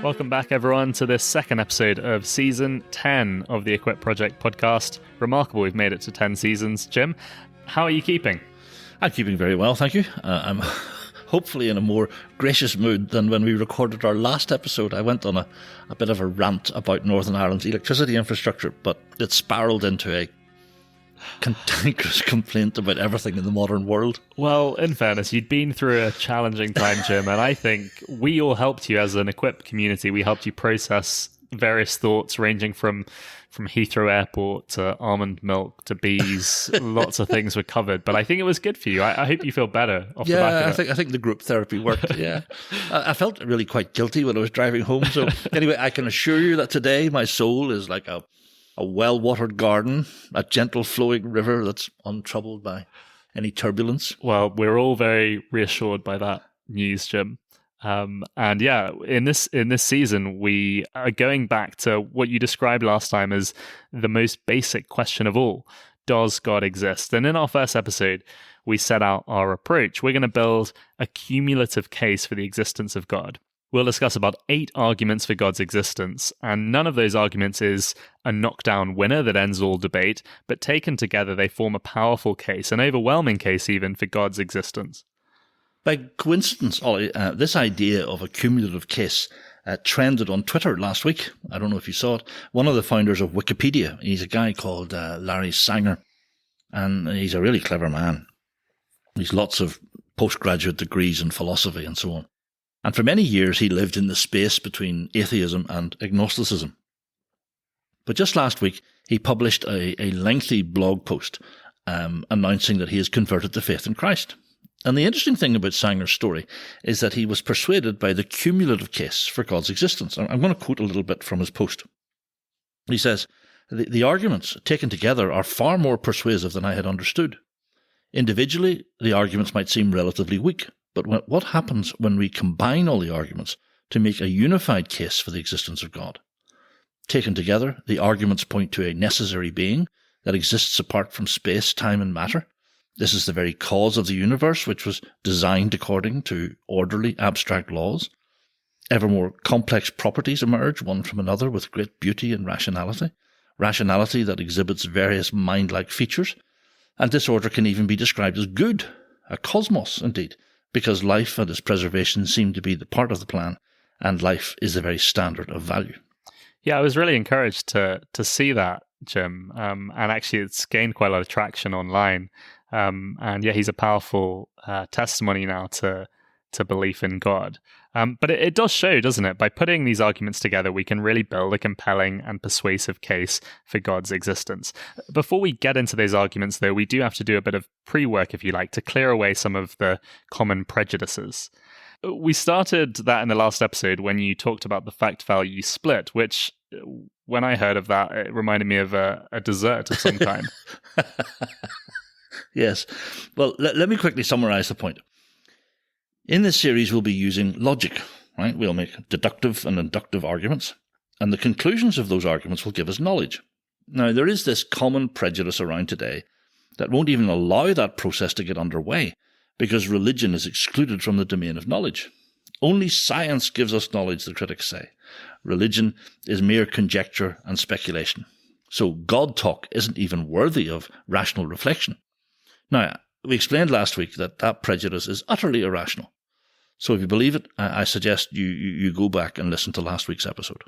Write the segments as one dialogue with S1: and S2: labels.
S1: Welcome back, everyone, to this second episode of Season 10 of the Equip Project podcast. Remarkable we've made it to 10 seasons. Jim, how are you keeping?
S2: I'm keeping very well, thank you. I'm hopefully in a more gracious mood than when we recorded our last episode. I went on a bit of a rant about Northern Ireland's electricity infrastructure, but it spiralled into a cantankerous complaint about everything in the modern world.
S1: Well, in fairness, you'd been through a challenging time, Jim, and I think we all helped you as an Equip community. We helped you process various thoughts ranging from Heathrow Airport to almond milk to bees. Lots of things were covered, but I think it was good for you. I hope you feel better off the back of it.
S2: I think the group therapy worked, yeah. I felt really quite guilty when I was driving home. So anyway, I can assure you that today my soul is like a well-watered garden, a gentle flowing river that's untroubled by any turbulence.
S1: Well, we're all very reassured by that news, Jim. And yeah, in this season, we are going back to what you described last time as the most basic question of all. Does God exist? And in our first episode, we set out our approach. We're going to build a cumulative case for the existence of God. We'll discuss about 8 arguments for God's existence, and none of those arguments is a knockdown winner that ends all debate, but taken together they form a powerful case, an overwhelming case even, for God's existence.
S2: By coincidence, Ollie, this idea of a cumulative case trended on Twitter last week. I don't know if you saw it. One of the founders of Wikipedia, he's a guy called Larry Sanger, and he's a really clever man. He's lots of postgraduate degrees in philosophy and so on. And for many years, he lived in the space between atheism and agnosticism. But just last week, he published a lengthy blog post announcing that he has converted to faith in Christ. And the interesting thing about Sanger's story is that he was persuaded by the cumulative case for God's existence. I'm going to quote a little bit from his post. He says, the arguments taken together are far more persuasive than I had understood. Individually, the arguments might seem relatively weak. But what happens when we combine all the arguments to make a unified case for the existence of God? Taken together, the arguments point to a necessary being that exists apart from space, time, and matter. This is the very cause of the universe, which was designed according to orderly, abstract laws. Ever more complex properties emerge, one from another, with great beauty and rationality. Rationality that exhibits various mind-like features. And this order can even be described as good, a cosmos, indeed, because life and its preservation seem to be the part of the plan, and life is the very standard of value.
S1: Yeah, I was really encouraged to see that, Jim, and actually it's gained quite a lot of traction online. And yeah, he's a powerful testimony now to belief in God. But it does show, doesn't it? By putting these arguments together, we can really build a compelling and persuasive case for God's existence. Before we get into those arguments, though, we do have to do a bit of pre-work, if you like, to clear away some of the common prejudices. We started that in the last episode when you talked about the fact-value split, which, when I heard of that, it reminded me of a dessert of some kind.
S2: Yes. Well, let me quickly summarize the point. In this series, we'll be using logic, right? We'll make deductive and inductive arguments, and the conclusions of those arguments will give us knowledge. Now, there is this common prejudice around today that won't even allow that process to get underway because religion is excluded from the domain of knowledge. Only science gives us knowledge, the critics say. Religion is mere conjecture and speculation. So God talk isn't even worthy of rational reflection. Now, we explained last week that prejudice is utterly irrational. So if you believe it, I suggest you go back and listen to last week's episode.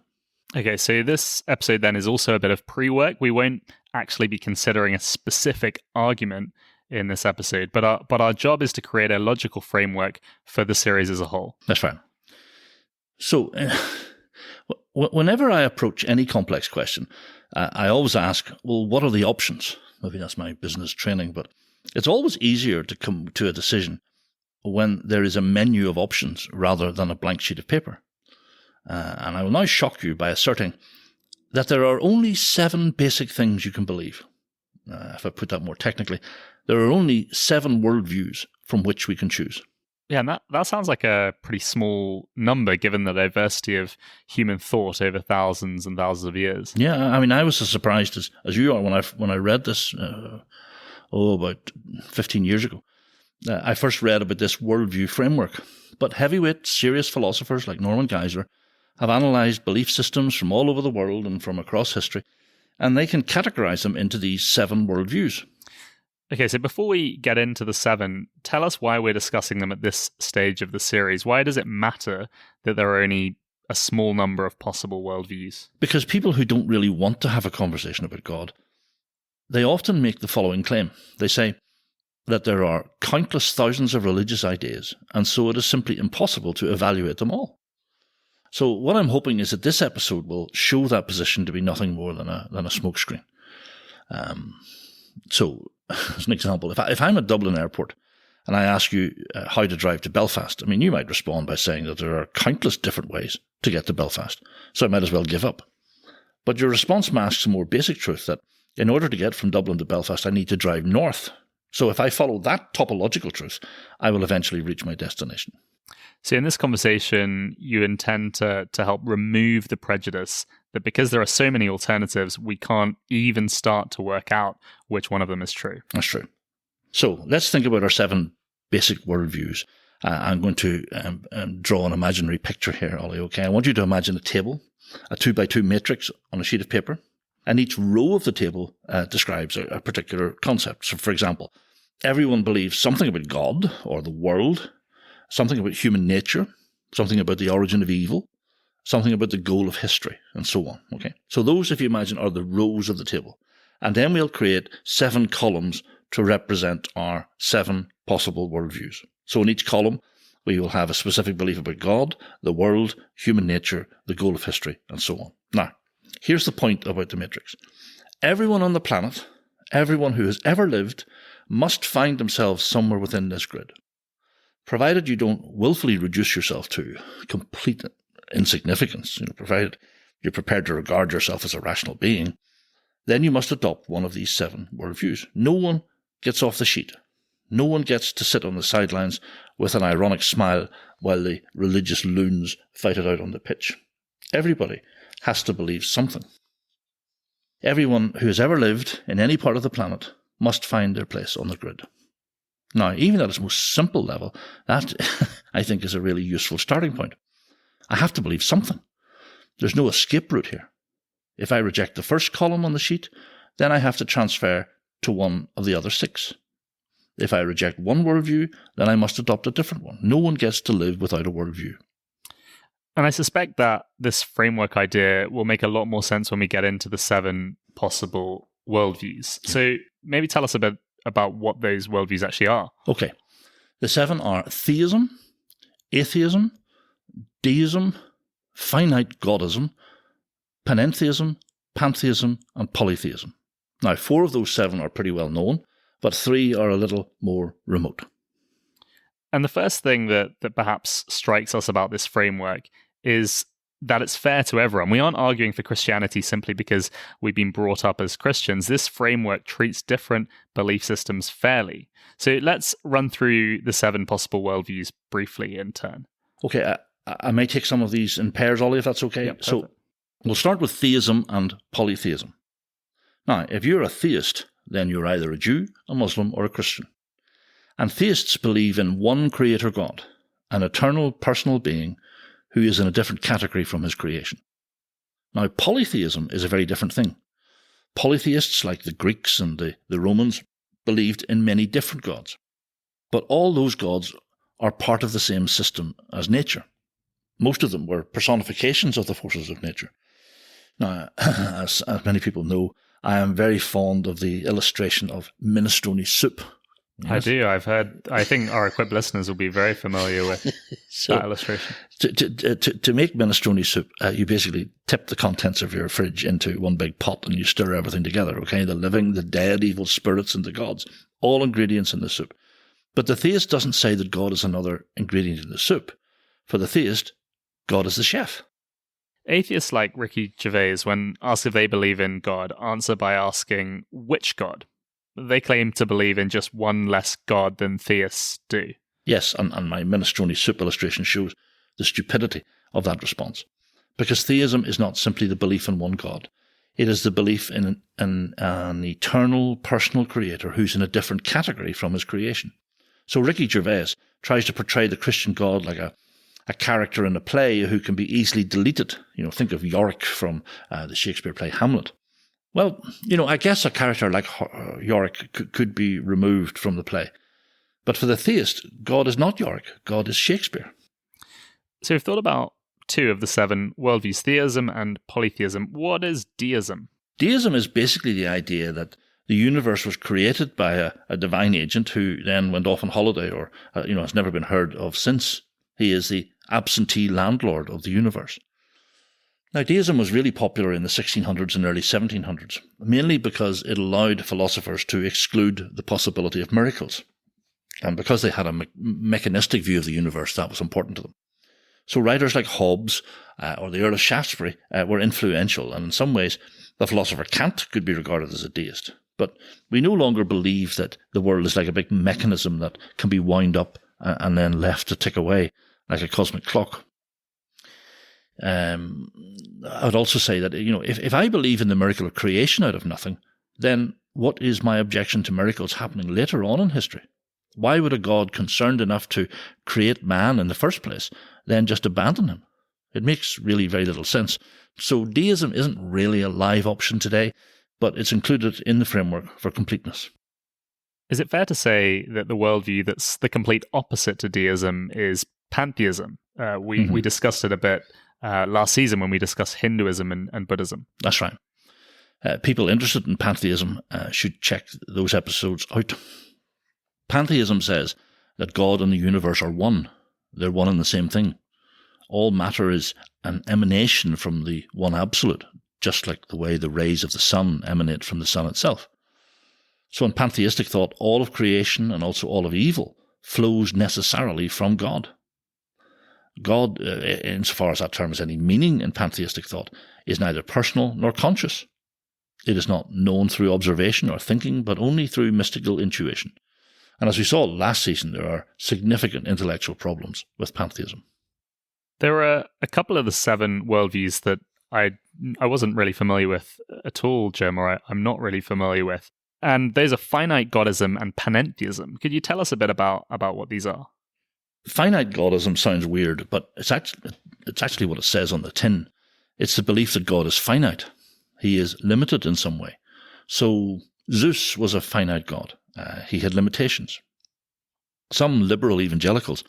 S1: Okay, so this episode then is also a bit of pre-work. We won't actually be considering a specific argument in this episode, but our job is to create a logical framework for the series as a whole.
S2: That's fine. So whenever I approach any complex question, I always ask, well, what are the options? Maybe that's my business training, but it's always easier to come to a decision when there is a menu of options rather than a blank sheet of paper. And I will now shock you by asserting that there are only 7 basic things you can believe. If I put that more technically, there are only 7 worldviews from which we can choose.
S1: Yeah, and that sounds like a pretty small number given the diversity of human thought over thousands and thousands of years.
S2: Yeah, I mean, I was as surprised as you are when I read this about 15 years ago. I first read about this worldview framework, but heavyweight, serious philosophers like Norman Geisler have analysed belief systems from all over the world and from across history, and they can categorise them into these 7 worldviews.
S1: Okay, so before we get into the 7, tell us why we're discussing them at this stage of the series. Why does it matter that there are only a small number of possible worldviews?
S2: Because people who don't really want to have a conversation about God, they often make the following claim. They say that there are countless thousands of religious ideas, and so it is simply impossible to evaluate them all. So what I'm hoping is that this episode will show that position to be nothing more than a smokescreen. So, as an example, if I'm at Dublin Airport and I ask you how to drive to Belfast, I mean, you might respond by saying that there are countless different ways to get to Belfast, so I might as well give up. But your response masks a more basic truth that in order to get from Dublin to Belfast, I need to drive north. So if I follow that topological truth, I will eventually reach my destination.
S1: So in this conversation, you intend to help remove the prejudice that because there are so many alternatives, we can't even start to work out which one of them is true.
S2: That's true. So let's think about our 7 basic worldviews. I'm going to draw an imaginary picture here, Ollie, okay? I want you to imagine a table, a 2x2 matrix on a sheet of paper, and each row of the table describes a particular concept. So, for example, everyone believes something about God or the world, something about human nature, something about the origin of evil, something about the goal of history, and so on. Okay, so those, if you imagine, are the rows of the table. And then we'll create 7 columns to represent our 7 possible worldviews. So in each column, we will have a specific belief about God, the world, human nature, the goal of history, and so on. Now, here's the point about the matrix. Everyone on the planet, everyone who has ever lived, must find themselves somewhere within this grid. Provided you don't willfully reduce yourself to complete insignificance, provided you're prepared to regard yourself as a rational being, then you must adopt one of these 7 worldviews. No one gets off the sheet. No one gets to sit on the sidelines with an ironic smile while the religious loons fight it out on the pitch. Everybody has to believe something. Everyone who has ever lived in any part of the planet must find their place on the grid. Now, even at its most simple level, that, I think, is a really useful starting point. I have to believe something. There's no escape route here. If I reject the first column on the sheet, then I have to transfer to one of the other 6. If I reject one worldview, then I must adopt a different one. No one gets to live without a worldview.
S1: And I suspect that this framework idea will make a lot more sense when we get into the 7 possible worldviews. So maybe tell us a bit about what those worldviews actually are.
S2: Okay. The 7 are theism, atheism, deism, finite godism, panentheism, pantheism, and polytheism. Now, 4 of those 7 are pretty well known, but 3 are a little more remote.
S1: And the first thing that perhaps strikes us about this framework is that it's fair to everyone. We aren't arguing for Christianity simply because we've been brought up as Christians. This framework treats different belief systems fairly. So let's run through the 7 possible worldviews briefly in turn.
S2: Okay, I may take some of these in pairs, Ollie, if that's okay.
S1: Yep,
S2: so we'll start with theism and polytheism. Now, if you're a theist, then you're either a Jew, a Muslim, or a Christian. And theists believe in one creator God, an eternal personal being who is in a different category from his creation. Now, polytheism is a very different thing. Polytheists, like the Greeks and the Romans, believed in many different gods. But all those gods are part of the same system as nature. Most of them were personifications of the forces of nature. Now, as many people know, I am very fond of the illustration of minestrone soup. Yes.
S1: I do. I think our equipped listeners will be very familiar with that illustration.
S2: To make minestrone soup, you basically tip the contents of your fridge into one big pot and you stir everything together, okay? The living, the dead, evil spirits, and the gods. All ingredients in the soup. But the theist doesn't say that God is another ingredient in the soup. For the theist, God is the chef.
S1: Atheists like Ricky Gervais, when asked if they believe in God, answer by asking, which God? They claim to believe in just one less God than theists do.
S2: Yes, and my minestrone soup illustration shows the stupidity of that response. Because theism is not simply the belief in one God. It is the belief in an eternal personal creator who's in a different category from his creation. So Ricky Gervais tries to portray the Christian God like a a character in a play who can be easily deleted. Think of Yorick from the Shakespeare play Hamlet. Well, I guess a character like Yorick could be removed from the play. But for the theist, God is not Yorick. God is Shakespeare.
S1: So we've thought about 2 of the 7 worldviews, theism and polytheism. What is deism?
S2: Deism is basically the idea that the universe was created by a divine agent who then went off on holiday or, has never been heard of since. He is the absentee landlord of the universe. Now, deism was really popular in the 1600s and early 1700s, mainly because it allowed philosophers to exclude the possibility of miracles. And because they had a mechanistic view of the universe, that was important to them. So writers like Hobbes or the Earl of Shaftesbury were influential, and in some ways, the philosopher Kant could be regarded as a deist. But we no longer believe that the world is like a big mechanism that can be wound up and then left to tick away like a cosmic clock. I would also say that, if I believe in the miracle of creation out of nothing, then what is my objection to miracles happening later on in history? Why would a God concerned enough to create man in the first place then just abandon him? It makes really very little sense. So deism isn't really a live option today, but it's included in the framework for completeness.
S1: Is it fair to say that the worldview that's the complete opposite to deism is pantheism? We discussed it a bit last season when we discussed Hinduism and Buddhism.
S2: That's right. People interested in pantheism should check those episodes out. Pantheism says that God and the universe are one. They're one and the same thing. All matter is an emanation from the one absolute, just like the way the rays of the sun emanate from the sun itself. So in pantheistic thought, all of creation and also all of evil flows necessarily from God. God, insofar as that term has any meaning in pantheistic thought, is neither personal nor conscious. It is not known through observation or thinking, but only through mystical intuition. And as we saw last season, there are significant intellectual problems with pantheism.
S1: There are a couple of the 7 worldviews that I wasn't really familiar with at all, Jim, or I'm not really familiar with. And those are finite godism and panentheism. Could you tell us a bit about what these are?
S2: Finite godism sounds weird, but it's actually what it says on the tin. It's the belief that God is finite. He is limited in some way. So Zeus was a finite god. He had limitations. Some liberal evangelicals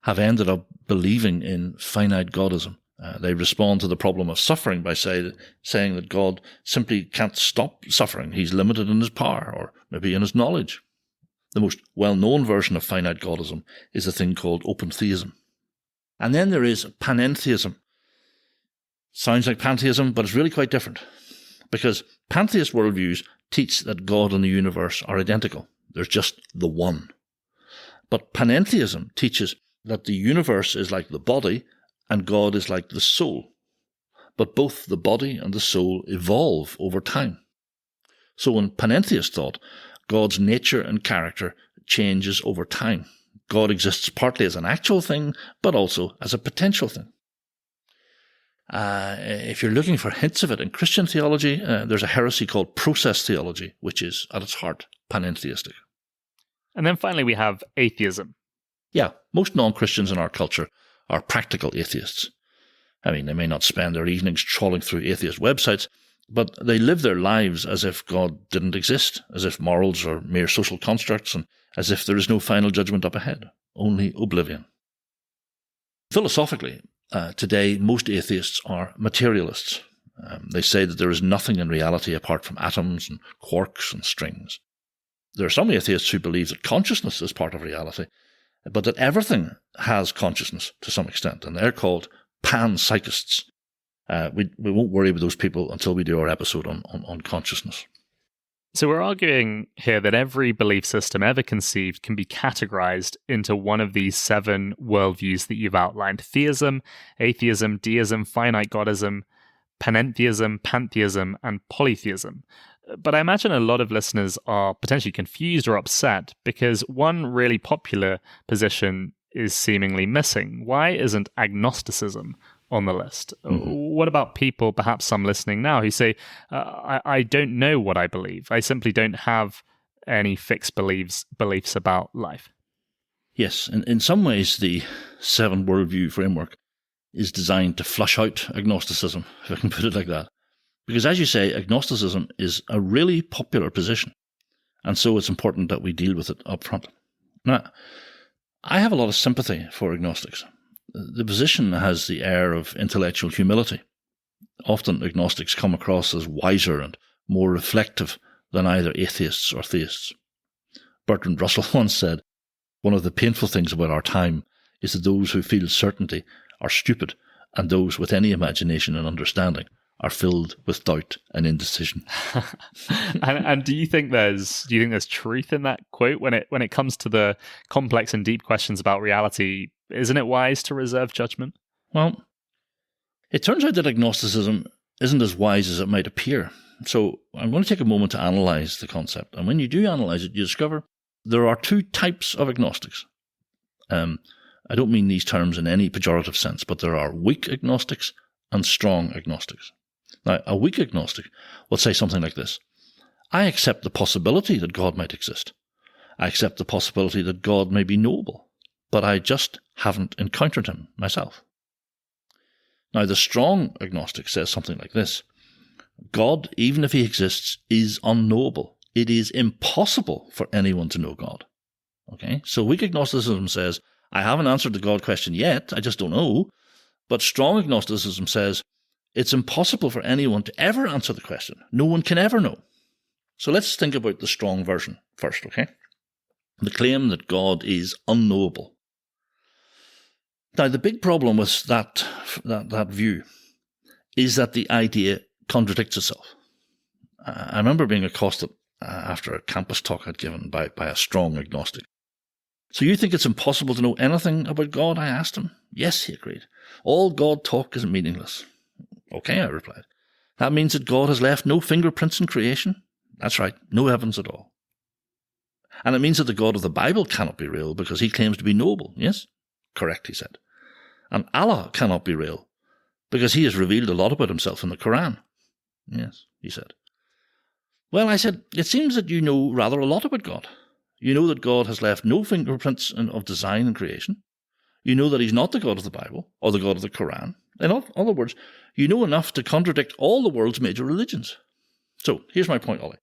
S2: have ended up believing in finite godism. They respond to the problem of suffering by saying that God simply can't stop suffering. He's limited in his power, or maybe in his knowledge. The most well-known version of finite godism is a thing called open theism. And then there is panentheism. Sounds like pantheism, but it's really quite different. Because pantheist worldviews teach that God and the universe are identical. There's just the one. But panentheism teaches that the universe is like the body and God is like the soul. But both the body and the soul evolve over time. So in panentheist thought, God's nature and character changes over time. God exists partly as an actual thing, but also as a potential thing. If you're looking for hints of it in Christian theology, there's a heresy called process theology, which is at its heart panentheistic.
S1: And then finally we have atheism.
S2: Yeah, most non-Christians in our culture are practical atheists. I mean, they may not spend their evenings trawling through atheist websites, but they live their lives as if God didn't exist, as if morals are mere social constructs, and as if there is no final judgment up ahead, only oblivion. Philosophically, today most atheists are materialists. They say that there is nothing in reality apart from atoms and quarks and strings. There are some atheists who believe that consciousness is part of reality, but that everything has consciousness to some extent, and they're called panpsychists. We won't worry with those people until we do our episode on consciousness.
S1: So we're arguing here that every belief system ever conceived can be categorized into one of these 7 worldviews that you've outlined: theism, atheism, deism, finite godism, panentheism, pantheism, and polytheism. But I imagine a lot of listeners are potentially confused or upset because one really popular position is seemingly missing. Why isn't agnosticism on the list? What about people, perhaps some listening now, who say, I don't know what I believe. I simply don't have any fixed beliefs about life?
S2: Yes, in some ways the 7 worldview framework is designed to flush out agnosticism, if I can put it like that. Because as you say, agnosticism is a really popular position, and so it's important that we deal with it up front. Now, I have a lot of sympathy for agnostics. The position has the air of intellectual humility. Often agnostics come across as wiser and more reflective than either atheists or theists. Bertrand Russell once said, "One of the painful things about our time is that those who feel certainty are stupid, and those with any imagination and understanding are filled with doubt and indecision."
S1: and do you think there's truth in that quote when it comes to the complex and deep questions about reality? Isn't it wise to reserve judgment?
S2: Well, it turns out that agnosticism isn't as wise as it might appear. So I'm going to take a moment to analyse the concept. And when you do analyse it, you discover there are 2 types of agnostics. I don't mean these terms in any pejorative sense, but there are weak agnostics and strong agnostics. Now, a weak agnostic will say something like this: I accept the possibility that God might exist. I accept the possibility that God may be knowable, but I just haven't encountered him myself. Now, the strong agnostic says something like this: God, even if he exists, is unknowable. It is impossible for anyone to know God. Okay, so weak agnosticism says, I haven't answered the God question yet, I just don't know. But strong agnosticism says, it's impossible for anyone to ever answer the question. No one can ever know. So let's think about the strong version first, okay? The claim that God is unknowable. Now, the big problem with that view is that the idea contradicts itself. I remember being accosted after a campus talk I'd given by a strong agnostic. So you think it's impossible to know anything about God? I asked him. Yes, he agreed. All God talk is meaningless. Okay, I replied. That means that God has left no fingerprints in creation? That's right, no evidence at all. And it means that the God of the Bible cannot be real because he claims to be knowable. Yes? Correct, he said. And Allah cannot be real because he has revealed a lot about himself in the Quran. Yes, he said. Well, I said, it seems that you know rather a lot about God. You know that God has left no fingerprints of design and creation. You know that he's not the God of the Bible or the God of the Quran. In other words, you know enough to contradict all the world's major religions. So, here's my point, Ollie.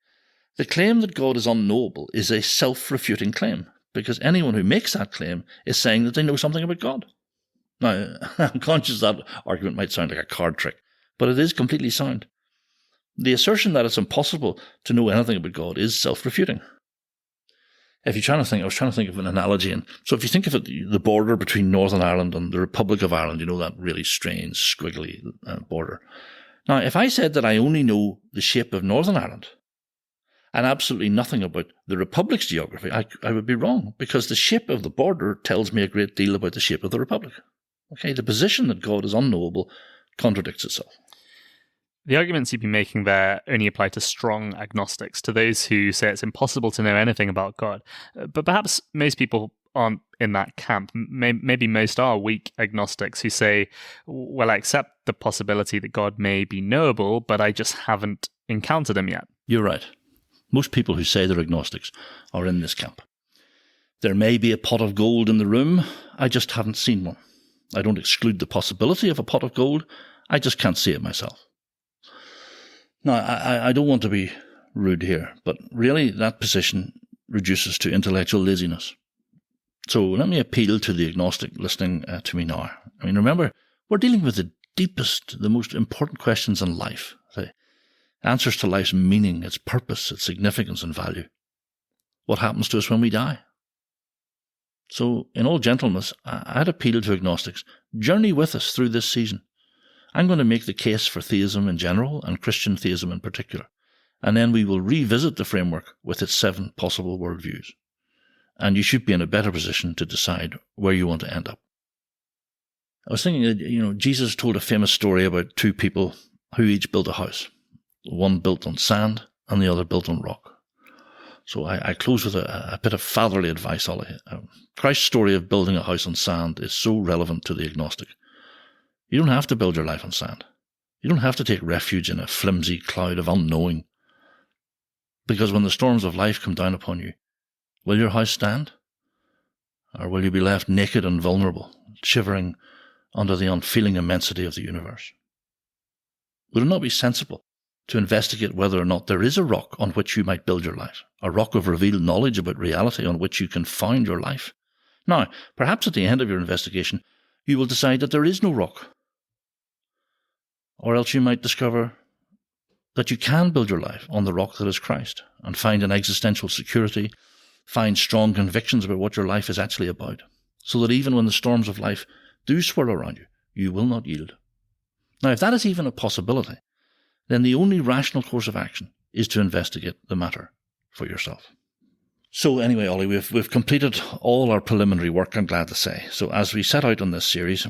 S2: The claim that God is unknowable is a self-refuting claim, because anyone who makes that claim is saying that they know something about God. Now, I'm conscious that argument might sound like a card trick, but it is completely sound. The assertion that it's impossible to know anything about God is self-refuting. If you're trying to think, I was trying to think of an analogy, and so if you think of it, the border between Northern Ireland and the Republic of Ireland, you know, that really strange, squiggly border. Now, if I said that I only know the shape of Northern Ireland and absolutely nothing about the Republic's geography, I would be wrong, because the shape of the border tells me a great deal about the shape of the Republic. Okay, the position that God is unknowable contradicts itself.
S1: The arguments you've been making there only apply to strong agnostics, to those who say it's impossible to know anything about God. But perhaps most people aren't in that camp. Maybe most are weak agnostics who say, well, I accept the possibility that God may be knowable, but I just haven't encountered him yet.
S2: You're right. Most people who say they're agnostics are in this camp. There may be a pot of gold in the room, I just haven't seen one. I don't exclude the possibility of a pot of gold, I just can't see it myself. Now, I don't want to be rude here, but really that position reduces to intellectual laziness. So let me appeal to the agnostic listening to me now. I mean, remember, we're dealing with the deepest, the most important questions in life. The answers to life's meaning, its purpose, its significance and value. What happens to us when we die? So, in all gentleness, I'd appeal to agnostics. Journey with us through this season. I'm going to make the case for theism in general and Christian theism in particular, and then we will revisit the framework with its 7 possible worldviews. And you should be in a better position to decide where you want to end up. I was thinking that, Jesus told a famous story about 2 people who each built a house. One built on sand and the other built on rock. So I close with a bit of fatherly advice, Ollie. Christ's story of building a house on sand is so relevant to the agnostic. You don't have to build your life on sand. You don't have to take refuge in a flimsy cloud of unknowing. Because when the storms of life come down upon you, will your house stand? Or will you be left naked and vulnerable, shivering under the unfeeling immensity of the universe? Would it not be sensible to investigate whether or not there is a rock on which you might build your life, a rock of revealed knowledge about reality on which you can found your life? Now, perhaps at the end of your investigation, you will decide that there is no rock. Or else you might discover that you can build your life on the rock that is Christ and find an existential security, find strong convictions about what your life is actually about, so that even when the storms of life do swirl around you, you will not yield. Now, if that is even a possibility, then the only rational course of action is to investigate the matter for yourself. So anyway, Ollie, we've completed all our preliminary work, I'm glad to say. So as we set out on this series,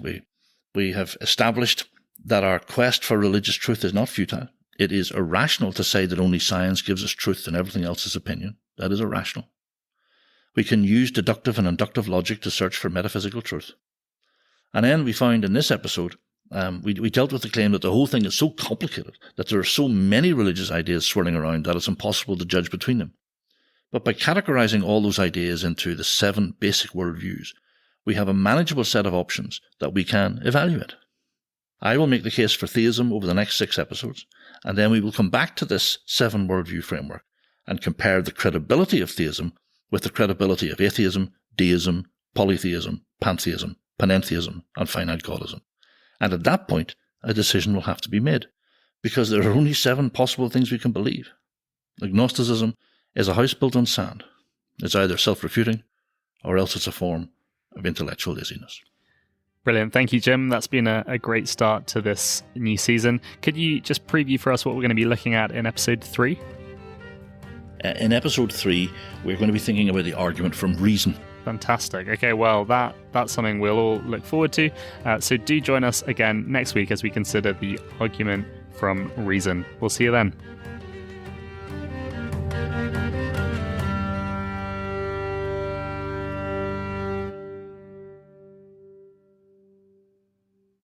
S2: we have established that our quest for religious truth is not futile. It is irrational to say that only science gives us truth and everything else is opinion. That is irrational. We can use deductive and inductive logic to search for metaphysical truth. And then we found in this episode, we dealt with the claim that the whole thing is so complicated, that there are so many religious ideas swirling around that it's impossible to judge between them. But by categorizing all those ideas into the 7 basic worldviews, we have a manageable set of options that we can evaluate. I will make the case for theism over the next 6 episodes, and then we will come back to this 7 worldview framework and compare the credibility of theism with the credibility of atheism, deism, polytheism, pantheism, panentheism, and finite godism. And at that point, a decision will have to be made, because there are only 7 possible things we can believe. Agnosticism is a house built on sand. It's either self-refuting, or else it's a form of intellectual laziness.
S1: Brilliant. Thank you, Jim. That's been a great start to this new season. Could you just preview for us what we're going to be looking at in episode 3?
S2: In episode 3, we're going to be thinking about the argument from reason.
S1: Fantastic. Okay, well, that's something we'll all look forward to. So do join us again next week as we consider the argument from reason. We'll see you then.